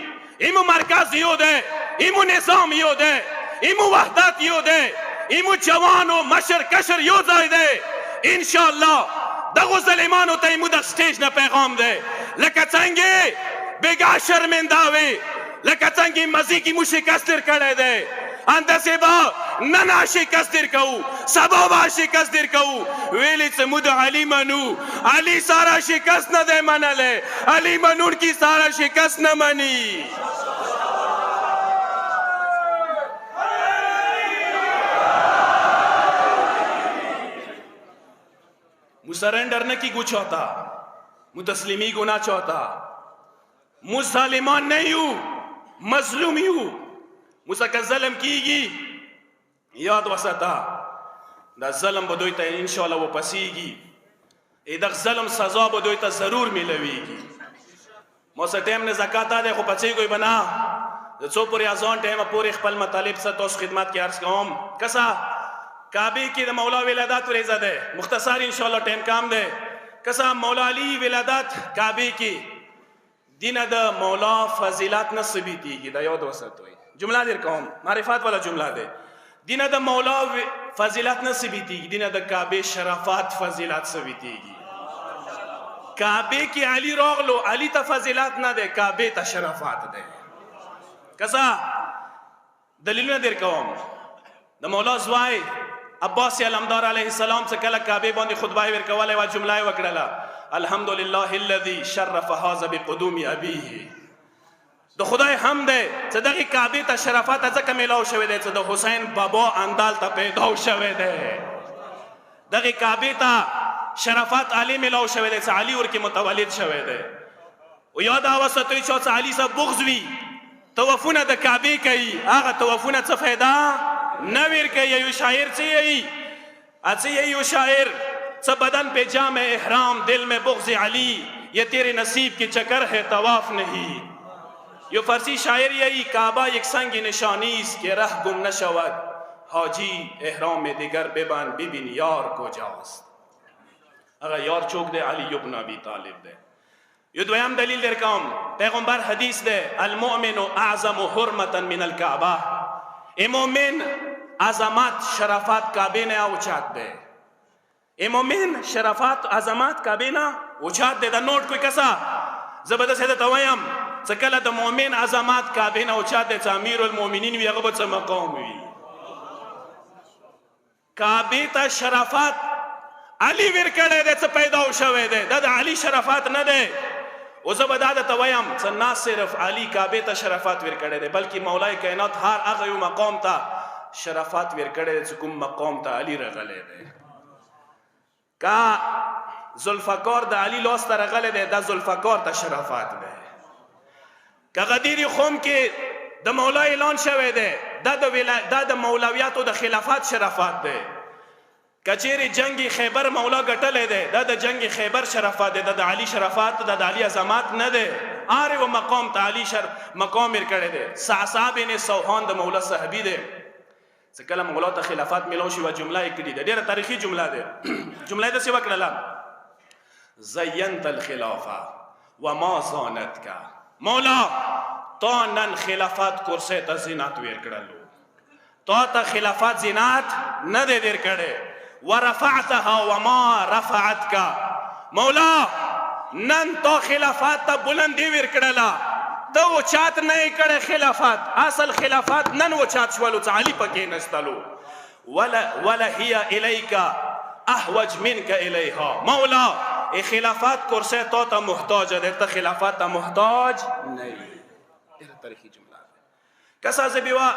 ایمو مرکز یو دی ایمو نظام یو دی ایمو وحدت یو دی ایمو جوان و مشر کشر یو ځای دی انشاءالله دغو ظالمانو ته مو د سټیج نه پیغام دی لکه څنګه بېګا شرمنده وي لکه څنګه مزي کې مو شکست در کړی دی انداسې به نن شکست در کوو سبا به شکست در کوو ویلې چې مو د علي منو علي ساره شکست نه دی منلی علي منونکي ساره شکست نه مني سرنڈر نہ کی گو چاہتا مو تسلیمی گو نہ چاہتا مو ظالمان نہیں ہو مظلومی ہو مو سکا ظلم کی گی یاد وسطا دا ظلم بدوی تا انشاءاللہ وہ پسی گی ایدک ظلم سزا بدوی تا ضرور ملوی گی موسیٰ ٹیم نے زکاة دے خو پچے کوئی بنا چو پوری آزان ٹیم پوری خپل مطالب سا توس خدمت کی عرض کام کسا کعبی کی دا مولا ولادات وریزہ دے مختصر انشاءاللہ ٹیم کام دے کسا مولا علی ولادات کعبی کی دین دا مولا فضیلات نصبی تی گی دا یاد وسط ہوئی جملہ دیر کام معرفات والا جملہ دے دین دا مولا فضیلات نصبی تی گی دین دا کعبی شرافات فضیلات سبی تی گی کعبے کی علی روغلو علی تا فضیلات نہ دے کعبے تا شرافات دے کسا دلیل نہ دیر قوم دا مولا زوائی عباسی علمدار علیہ السلام سے کلا کعبے باندی خطبائی ورکوالے و جملائے وکڑلا الحمدللہ اللذی شرف حاض بقدوم ابیہ دا خدای حمد ہے صدقی کعبے تا شرافات ازکا ملاو شوے دے صدق حسین بابا اندال تا پیداو شوے دے دقی کعبے تا شرافات علی ملاو شوے دے علی اور کی متولد شوے دے و یاد آواستا توی چوت علی سا بغزوی توفونا دا کعبی کئی آغا توفونا چا فیدا نویر کئی یو شاعر چی یئی اچھی یو شاعر چا بدن پہ جام احرام دل میں بغز علی یہ تیرے نصیب کی چکر ہے طواف نہیں یو فرسی شاعر یئی کعبہ یک سنگ نشانیز کے رہ گم نشود حاجی احرام میں دیگر ببن ببین یار کو جاست اگر یار چوک دے علی ابن ابی طالب دے یہ دویم دلیل در کام پیغمبر حدیث دے المؤمن اعظم حرمتا من الکعبہ اے مومن عظمت شرافات کعبے نے اوچات دے اے مومن شرافات عظمت کعبے نے اوچات دے دا نوٹ کوئی کسا زبردست ہے دا تویم سکلہ دا مومن عظمت کعبے نے اوچات دے امیر المومنین وی اغبت سا مقام وی کعبے تا شرافات علی ورکڑے دے چا پیدا ہو شوے دے دا علی شرافات نہ دے او زبدا دا تویم چا نا صرف علی کعبے تا شرافات ورکڑے دے بلکہ مولا کائنات ہر اغیو مقام تا شرافات ورکڑے دے چکم مقام تا علی رغلے دے کا ذوالفقار دا علی لوستا رغلے دے دا ذوالفقار تا شرافات دے کا غدیری خوم کے دا مولا اعلان شوے دے دا مولاویات و دا خلافات شرافات دے کچیر جنگی خیبر مولا گٹلے دے دا جنگی خیبر شرافات دے دا علی شرافات دا علی عظمات نہ دے آرے وہ مقام تا علی مقام ارکڑے دے سعصاب نے سوحان دا مولا صحبی دے سکلہ مولا تا خلافات ملوشی و جملہ اکڑی دے دیر تاریخی جملہ دے جملہ دے سی وقت للا زینت الخلافہ وما زانت کا مولا تو نن خلافات کرسے تا زینات ویر کڑلو تو تا خلافات زینات نہ دے دیر کڑے ورفعتها وما رفعتك مولا نن تو خلافات تا بلندی ورکڑلا تو وہ چات نہیں کڑے خلافات اصل خلافات نن وہ چات شوالو تعالی پکے نستلو ولا ہی الیکا احوج منک الیہا مولا اے خلافات کرسے تو تا محتاج ہے تا خلافات تا محتاج نہیں دیر تاریخی جملہ کسا زبیوا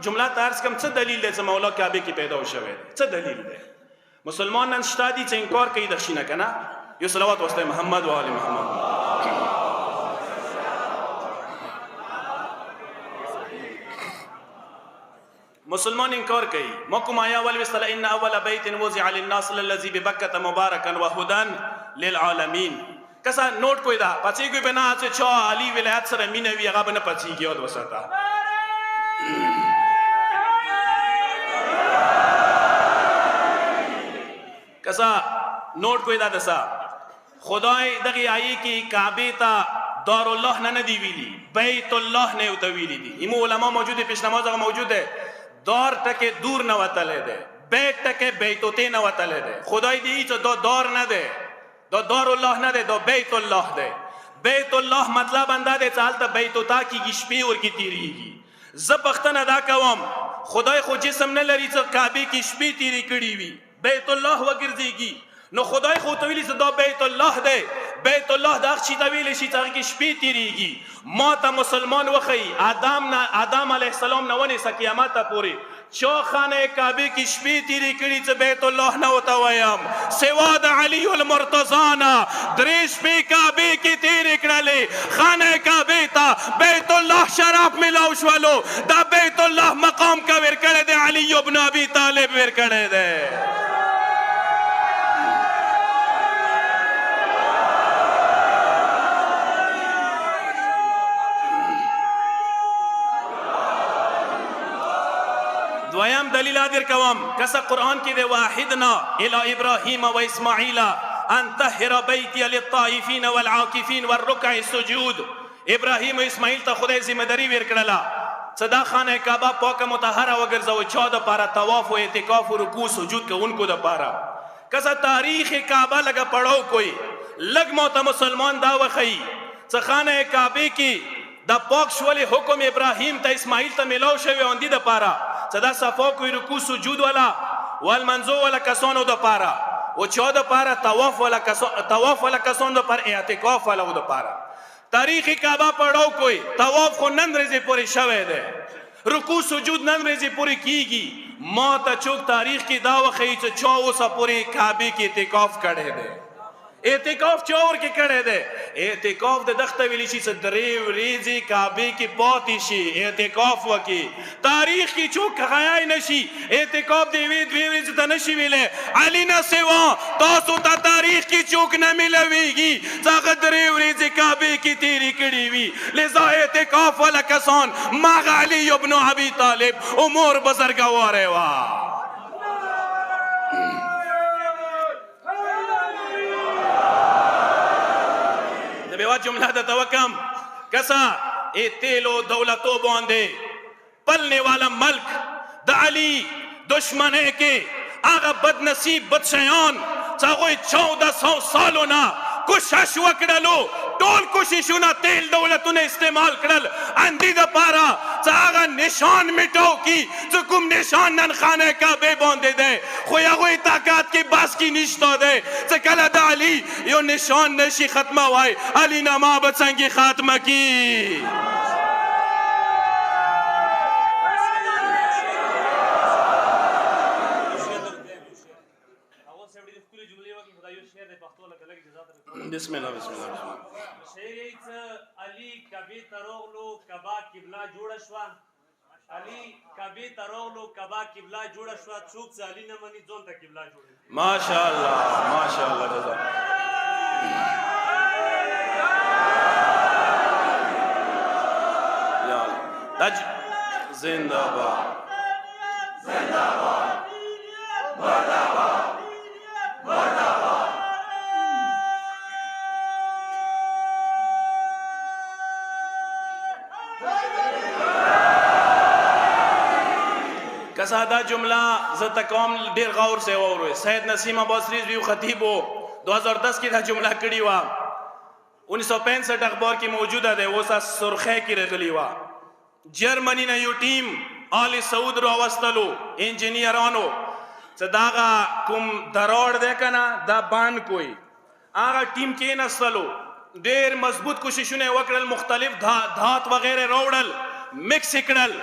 جملہ تارس کم چھ دلیل دے مولا کعبے کی پیدا ہو شوے چھ دلیل دے مسلمان نن شتا دی چھ انکار کئی دخشی نہ کنا یو صلوات واسطے محمد و آل محمد مسلمان انکار کئی مکم آیا والوصل ان اول بیت وضع للناس للذی ببکت مبارکا وہدن للعالمین کسا نوٹ کوئی دا پچھی کوئی بنا آچے چاہ علی ولایت سر امینوی اغا بنا پچھی کی اور وسطا کسا نوٹ کوئی دا دسا خدای دغی آئی کی کعبی تا دار اللہ نہ دیویلی بیت اللہ نے اتویلی دی امو علماء موجود ہے پیش نماز موجود ہے دار تکے دور نہ وطلے دے بیت تکے بیتوتے نہ وطلے دے خدای دی چو دو دار نہ دے دو دار اللہ نہ دے دو بیت اللہ دے بیت اللہ مطلب اندہ دے چالتا بیتوتا کی گشپی اور کی تیری گی زبختن ادا کوام خدای خود جسم نہ لری چو کعبی کی شپی تیری کڑی وی بیت اللہ وگرزی گی نو خدای خود تویلی سے دو بیت اللہ دے بیت اللہ دا اخشی تویلی شی تاکی کی شپی تیری گی ما تا مسلمان وخی آدم علیہ السلام نوانی سا قیامت پوری چو خانه کعبه کی شپې تیرې کړي چې بیت الله نه ورته وایم سوا د علي المرتضی نه درې شپې کعبې کې تیرې کړلې خانه کعبې ته بیت الله شرف ملاو شولو دا بیت الله مقام کا ور کړی دی علي ابن ابي طالب ور کړی دی دویم دلیل در کوم کسا قرآن کی دے واحدنا الى ابراہیم و اسماعیل ان طهر بیتی للطائفین والعاکفین والرکع السجود ابراہیم و اسماعیل تا خدای ذمہ داری ور کړلا صدا خانه کعبه پاک مطهره وګرځو چا د پاره طواف او اعتکاف او رکوع سجود کوونکو د پاره کسا تاریخ کعبه لگا پڑھو کوئی لگ موتا مسلمان دا وخی څ خانه کعبه کی دا پاک شول حکم ابراہیم تا اسماعیل تا ملاو شوی اوندی د پاره صدا صفا کوئی رکوع سجود والا والمنزو والا کسانو دا پارا و چا دا پارا طواف والا کسانو دا پارا اعتکاف والا دا پارا تاریخ کعبہ پڑھو کوئی طواف خو نن ریزی پوری شوے دے رکوع سجود نن ریزی پوری کی گی ما تا چوک تاریخ کی داو خیچ چاو سا پوری کعبی کی اعتکاف کڑے دے اعتکاف چور کی کڑے دے اعتکاف دے دخت ویلی شی سے دریو ریزی کعبی کی پاتی شی اعتکاف وکی تاریخ کی چوک خیائی نشی اعتکاف دے وید ریزی تا نشی ویلے علی نا سوا تاسو تا تاریخ کی چوک نہ ملوی گی ساقت دریو ریزی کعبی کی تیری کڑی وی لذا اعتکاف والا کسان ماغ علی ابن ابی طالب امور بزرگوارے وا بیوا جملہ دا توکم کسا اے تیلو دولتو باندے پلنے والا ملک دا علی دشمنے کے آغا بد نصیب بدشیان چاگوئی 1400 سالو نا کشش وکڑلو ٹول کششونا تیل دولتو نے استعمال کرل اندی دا پارا چاگا نشان مٹو کی چکم نشان نن خانے کا بے باندے دے خویا خوی طاقت کی باس کی نشتہ دے چکل دا علی یو نشان نشی ختمہ ہوئے علی نما بچنگی خاتمہ کی بسم اللہ بسم اللہ شیریت علی کبی تروغلو کبا قبلہ جوڑا شوا علی کبی تروغلو کبا قبلہ جوڑا شوا چوک سے علی نمانی زون تا قبلہ جوڑا ماشاءاللہ جزا یا تج زندہ باد زندہ باد مردہ باد مردہ باد کسادہ جملہ زتا قوم دیر غور سے ہوئے سید نسیم بصری بھی خطیب ہو 2010 کی تھا جملہ کڑی ہوا 1965 اخبار کی موجودہ دے وہ سا سرخے کی رغلی ہوا جرمنی نے یو ٹیم آل سعود رو وستلو انجینئرانو صداغا کم دروڑ دے کنا دا بان کوئی آغا ٹیم کی نستلو دیر مضبوط کوششونے وکڑل مختلف دھات وغیرہ روڑل مکس اکڑل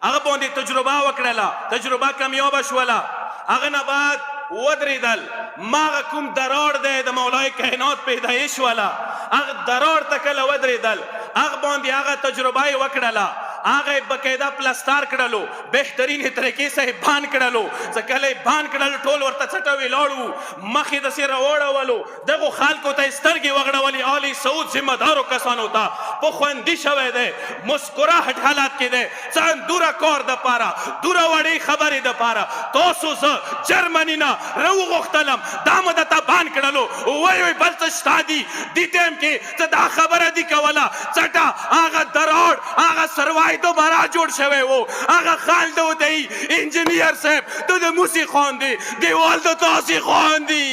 اگر بوندی تجربہ وکڑلا تجربہ کمیوبہ شولا اگر بعد ودری دل ماغ کم دروڑ دے دا مولائی کائنات پیدایش والا اگر دروڑ تکل ودری دل اگر بوندی اگر تجربہ وکڑلا آگے بقیدہ پلستار کڑلو بہترین طریقے سے بان کڑلو زکلے بان کڑلو ٹول ورطا چٹاوی لوڑو مخی دسی روڑا والو دگو خالکو تا استرگی وگڑا والی آلی سعود ذمہ دارو کسانو تا پخوندی شوے دے مسکرا ہٹ حالات کی دے چاہن دورا کور دا پارا دورا وڑی خبری دا پارا توسو سا جرمنی نا رو غختلم دامدہ تا بان کڑلو وی بلتشتا دی دیتیم کی چدا خبر دی کولا چٹا آگا دروڑ آگا سروائی دوبارہ جوڑ شوے وہ آگا خال دو دئی انجینئر صاحب تو دے موسی خون دی دیوال دو تاسی خون دی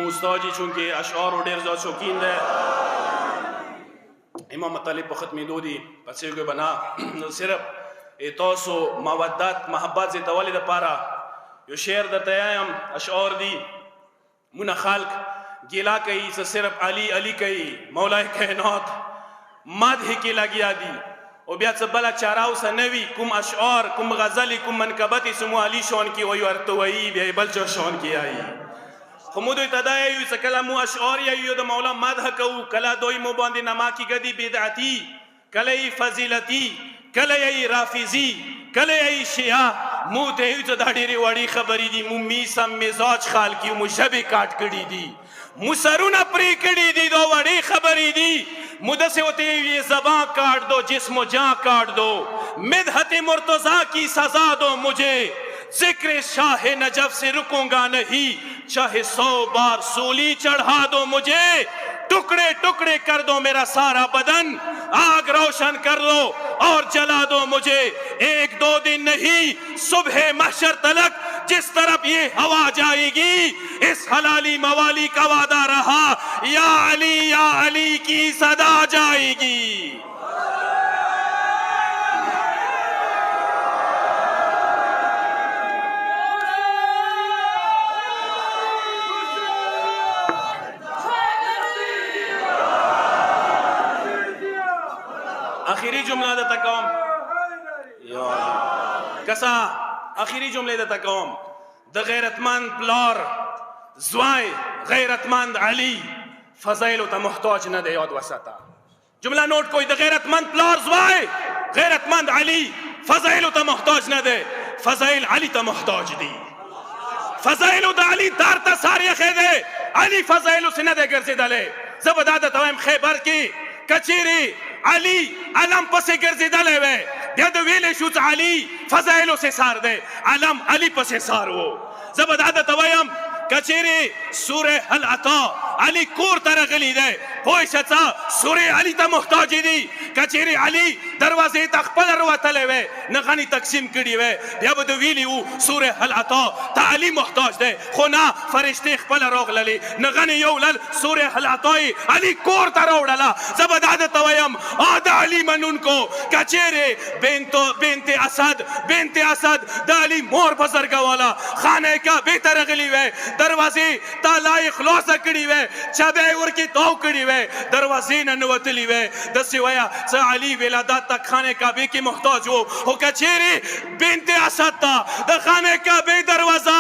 مو استاد چونکه اشعار ډیر زیات شوقین ده امام مطلب په ختمېدو دي پسې کوي بنا صرف تاسو مودت محبت زی تولې دپاره یو شعر درته وایم اشعار دي مونه خلق ګیلا کوي صرف علی علی کوي مولای کائنات مدح کې لګیا دي او بیا څه بله چاره اوسه نه وي کوم اشعار کوم غزلې کوم منقبت یې سمو علي شان کې وایي ورته وایي بیا یې بل چا شان کې وایي خو مو دوی ته دا یایو چې کله مو اشعار یایو د مولا مدح کوو کله دوی مو باندې نما کېږدي بدعتي کله یې فضیلتي کله یې رافضي کله یې شیعه مو ته یایو چې دا ډېرې وړې خبرې دي مو میسم مزاج خال کې مو ژبې کاټ کړي دي مو سرونه پرې کړي دي دا وړې خبرې دي مدد سے ہوتے یہ زباں کاٹ دو جسم و جاں کاٹ دو مدحت مرتضیٰ کی سزا دو مجھے ذکر شاہ نجف سے رکوں گا نہیں چاہے 100 بار سولی چڑھا دو مجھے ٹکڑے ٹکڑے کر دو میرا سارا بدن آگ روشن کر دو اور جلا دو مجھے 1-2 دن نہیں صبح محشر تلک جس طرف یہ ہوا جائے گی اس حلالی موالی کا وعدہ رہا یا علی کی صدا جائے گی آخری جملہ دیتا قوم کسا آخری جملے دیتا قوم دا غیرتمند پلار زوائے غیرتمند علی فضائلو تا محتاج نہ دے یاد وسطا جملہ نوٹ کوئی دا غیرتمند پلار زوائے غیرتمند علی فضائلو تا محتاج نہ دے فضائل علی تا محتاج دی فضائلو دا علی دار تا ساری خیدے علی فضائلو سے نہ دے گرزی دلے زبدادت ہوئیم خیبر کی کچیری علی علم پسے گرزی دلے وے بیاد ویلے شوچ علی فضائلو سے سار دے علم علی پسے سار وہ زبدادت ہوئیم کچیری سورہ العطا علی کور ترغلی دے پوشتا سورہ علی تا محتاجی دی کچیری علی دروازے تا خپل رواتلے وے نغانی تقسیم کری وے بیاب دو ویلی او سورہ العطا تا علی محتاج دے خونا فرشتے خپل روغ للی نغانی یو لل سورہ العطائی علی کور تروڑلا زبدادت ویم آدھا علی منون کو کچیری بنت اسد دا علی مور بزرگا والا خانے کا بے ترغلی وے دروازے تالا اخلاص کڑی وے چابے ورکی تو کڑی وے دروازے ننوتلی وے دسی ویا سا علی ولادات تا خانے کعبے کی محتاج ہو کچیری بنت اسد تا دا خانے کعبے دروازہ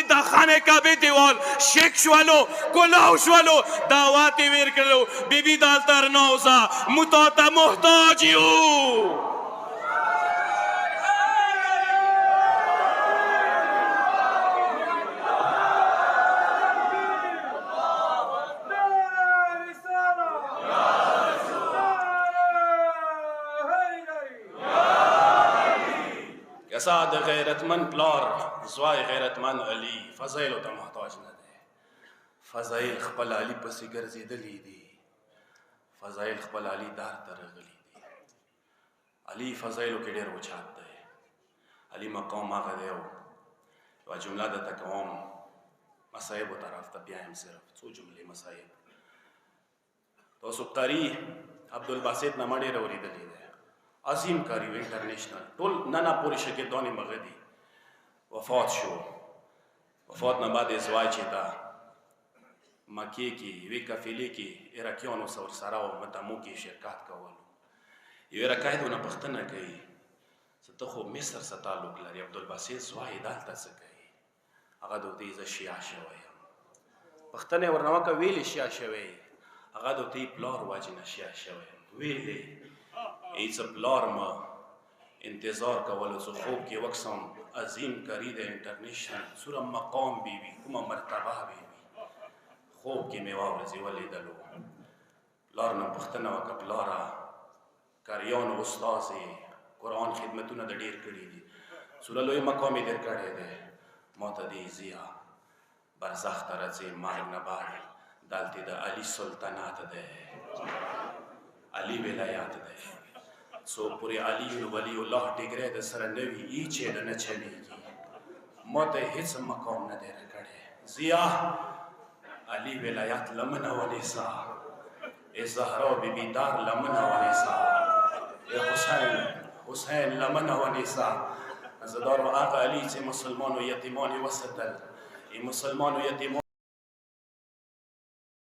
دا خانے کعبے دیوال شیک شوالو کلاو شوالو دعواتی ویر کرلو بی بی دالتر نوزا متاتا محتاجی ہو کسا دا غیرتمند پلار زوائے غیرتمند علی فضائلو تا محتاج نہ دے فضائل خپل علی پسی گرزی دلی دی فضائل خپل علی دار ترغلی دی علی فضائلو کے دیر وچھات دے علی مقام آگا دے و جملہ دا تکوام مسائب و طرف تبیائم صرف سو جملے مسائب تو سبتاری عبدالباسط نماڑے روری دلی دے عظیم کاری و انٹرنیشنل طول ننا پوری شکل دونی مغدی وفات شو وفات نباد ازواج چیتا مکی کی وی کفیلی کی ایرکیونو سور سراو متامو کی شرکات کولو یو ایرکایدو نا پختنه کئی ستخو مصر ستالوک لري عبدالباسط زوائی دالتا سکئی اگا دو تیز شیعه شویم پختنه ورنوکا ویلی شیعه شوی اگا دو تی پلار واجینا شیعه شویم ویلی ایسا پلار ما انتظار کولو سو خوب کی وقسم عظیم کرید انٹرنیشنل سورا مقام بی بی کما مرتبہ بی بی خوب کی میواب رزی ولی دلو پلار نا پختنا وکا پلارا کاریان و استازی قرآن خدمتو نا دا دیر کری دی سورا لوی مقامی در کردے دے موتا دی زیا برزخ ترزی مارگ نبار دالتی دا علی سلطنات دے علی ولایات دے سو پوری علی ولی اللہ ڈگرے دے سر نوی ای چیڑ نہ چلے گی موت ہیچ مقام نہ دے رکھڑے زیا علی ولایت لمن ونسا زهرا بیبی دار لمن ونسا حسین لمن ونسا زدار آقا علی چه مسلمان و یتیمان وسطل ای مسلمان و یتیمان